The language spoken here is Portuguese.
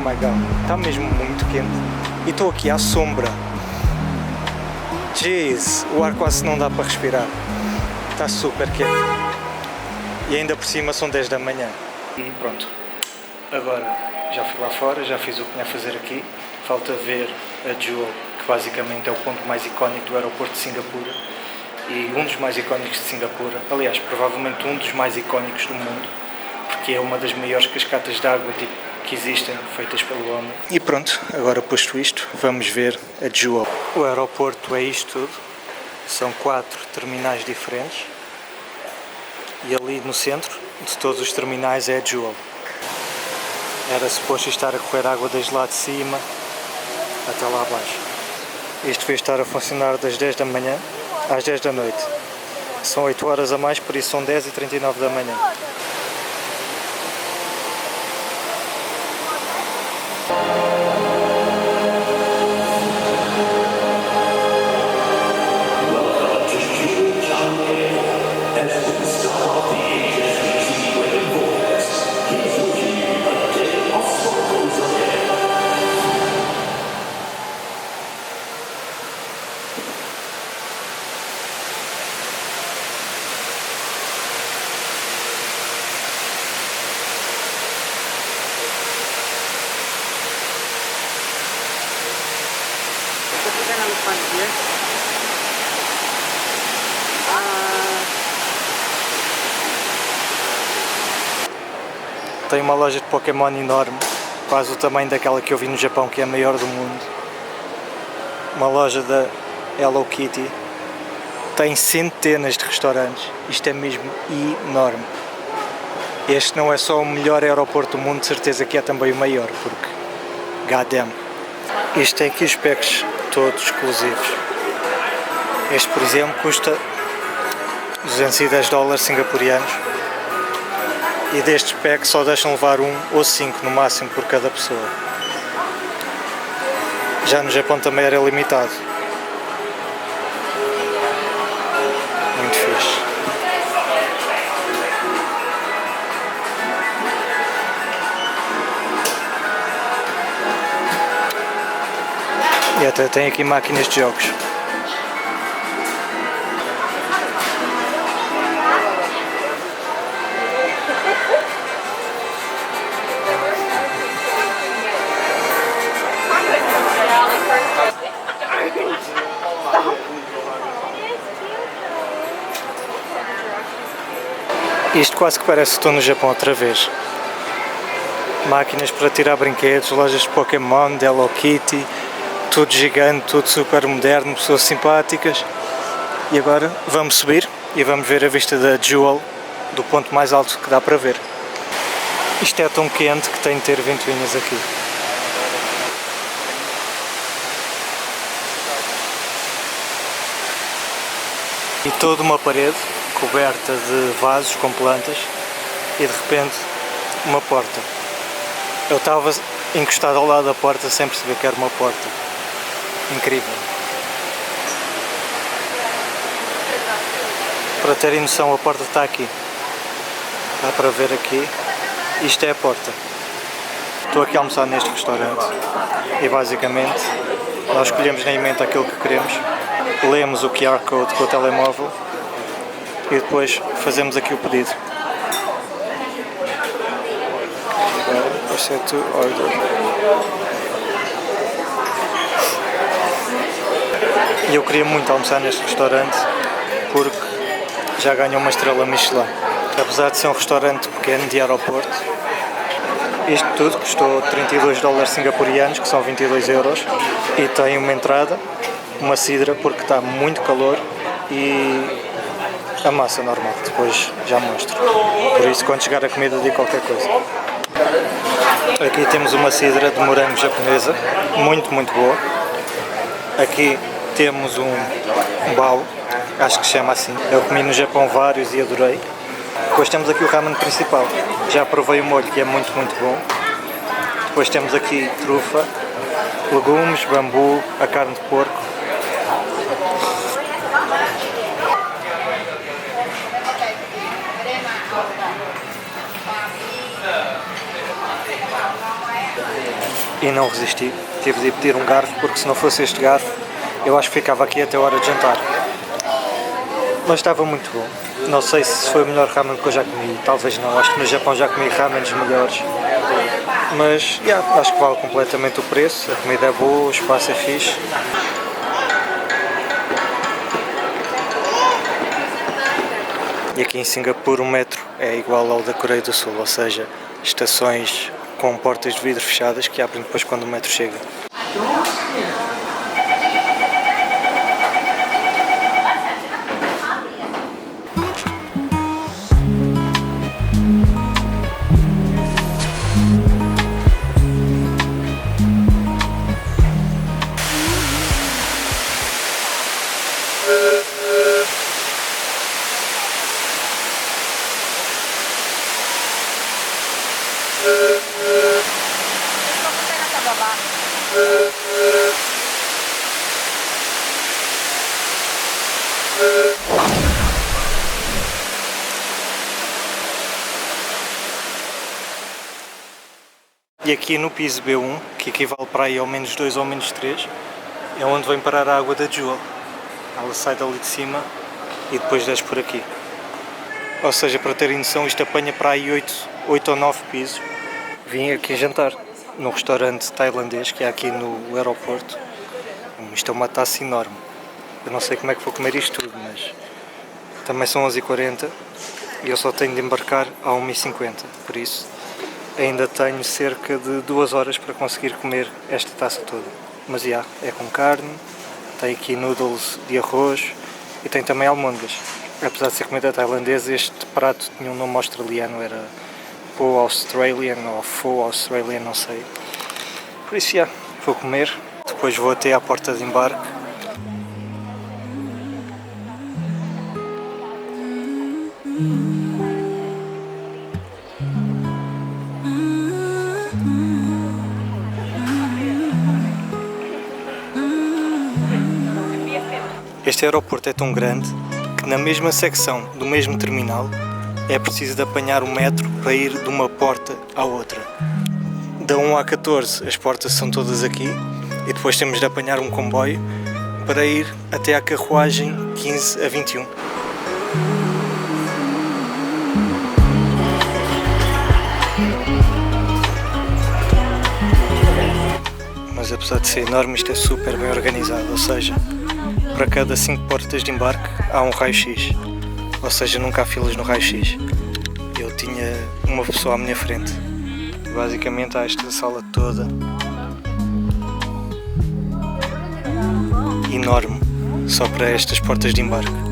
my god, está mesmo muito quente. E estou aqui à sombra. Jeez, o ar quase não dá para respirar. Está super quente. E ainda por cima são 10 da manhã. E pronto. Agora já fui lá fora, já fiz o que tinha a fazer aqui. Falta ver a Jewel, que basicamente é o ponto mais icónico do aeroporto de Singapura. E um dos mais icónicos de Singapura. Aliás, provavelmente um dos mais icónicos do mundo. Porque é uma das maiores cascatas de água que existem, feitas pelo homem. E pronto, agora posto isto, vamos ver a Jewel. O aeroporto é isto tudo. São 4 terminais diferentes. E ali no centro de todos os terminais é a Jewel. Era suposto estar a correr água desde lá de cima até lá abaixo. Isto vai estar a funcionar das 10 da manhã às 10 da noite. São 8 horas a mais, por isso são 10h39 da manhã. Tem uma loja de Pokémon enorme, quase o tamanho daquela que eu vi no Japão, que é a maior do mundo. Uma loja da Hello Kitty. Tem centenas de restaurantes. Isto é mesmo enorme. Este não é só o melhor aeroporto do mundo, de certeza que é também o maior, porque goddamn. Isto tem aqui os packs todos exclusivos. Este, por exemplo, custa $210 singapurianos. E destes packs só deixam levar 1 ou 5 no máximo por cada pessoa. Já no Japão também era limitado. Muito fixe. E até tem aqui máquinas de jogos. Isto quase que parece que estou no Japão outra vez. Máquinas para tirar brinquedos, lojas de Pokémon, de Hello Kitty, tudo gigante, tudo super moderno, pessoas simpáticas. E agora vamos subir e vamos ver a vista da Jewel, do ponto mais alto que dá para ver. Isto é tão quente que tem de ter ventoinhas aqui. E toda uma parede coberta de vasos com plantas e de repente uma porta. Eu estava encostado ao lado da porta sem perceber que era uma porta. Incrível. Para terem noção, a porta está aqui. Dá para ver aqui. Isto é a porta. Estou aqui a almoçar neste restaurante e basicamente nós escolhemos na emenda aquilo que queremos, lemos o QR Code com o telemóvel e depois fazemos aqui o pedido. Set to order. E eu queria muito almoçar neste restaurante porque já ganhou uma estrela Michelin. Apesar de ser um restaurante pequeno de aeroporto, isto tudo custou $32 singapurianos, que são 22 euros, e tem uma entrada, uma cidra porque está muito calor e a massa normal, depois já mostro. Por isso, quando chegar a comida, digo qualquer coisa. Aqui temos uma cidra de morango japonesa, muito boa. Aqui temos um bao, acho que se chama assim. Eu comi no Japão vários e adorei. Depois temos aqui o ramen principal, já provei o molho que é muito bom. Depois temos aqui trufa, legumes, bambu, a carne de porco. e não resisti. Tive de pedir um garfo, porque se não fosse este garfo eu acho que ficava aqui até a hora de jantar. Mas estava muito bom. Não sei se foi o melhor ramen que eu já comi, talvez não. Acho que no Japão já comi ramens melhores. Mas acho que vale completamente o preço. A comida é boa, o espaço é fixe. E aqui em Singapura o metro é igual ao da Coreia do Sul, ou seja, estações com portas de vidro fechadas que abrem depois quando o metro chega. E aqui no piso B1, que equivale para aí ao menos 2 ou menos 3, é onde vem parar a água da Jewel. Ela sai dali de cima e depois desce por aqui. Ou seja, para terem noção, isto apanha para aí 8 ou 9 pisos. Vim aqui jantar num restaurante tailandês que é aqui no aeroporto. Isto é uma taça enorme. Eu não sei como é que vou comer isto tudo, mas também são 11h40 e eu só tenho de embarcar a 1h50, por isso ainda tenho cerca de 2 horas para conseguir comer esta taça toda. Mas é com carne, tem aqui noodles de arroz e tem também almôndegas. Apesar de ser comida tailandesa, este prato tinha um nome australiano, era Pho Australian ou Pho Australian, não sei. Por isso vou comer, depois vou até à porta de embarque. Este aeroporto é tão grande que na mesma secção do mesmo terminal é preciso de apanhar o metro para ir de uma porta à outra. Da 1 à 14 as portas são todas aqui e depois temos de apanhar um comboio para ir até à carruagem 15 a 21. Mas apesar de ser enorme, isto é super bem organizado, ou seja, para cada 5 portas de embarque há um raio-x, ou seja, nunca há filas no raio-x. Eu tinha uma pessoa à minha frente. Basicamente há esta sala toda enorme, só para estas portas de embarque.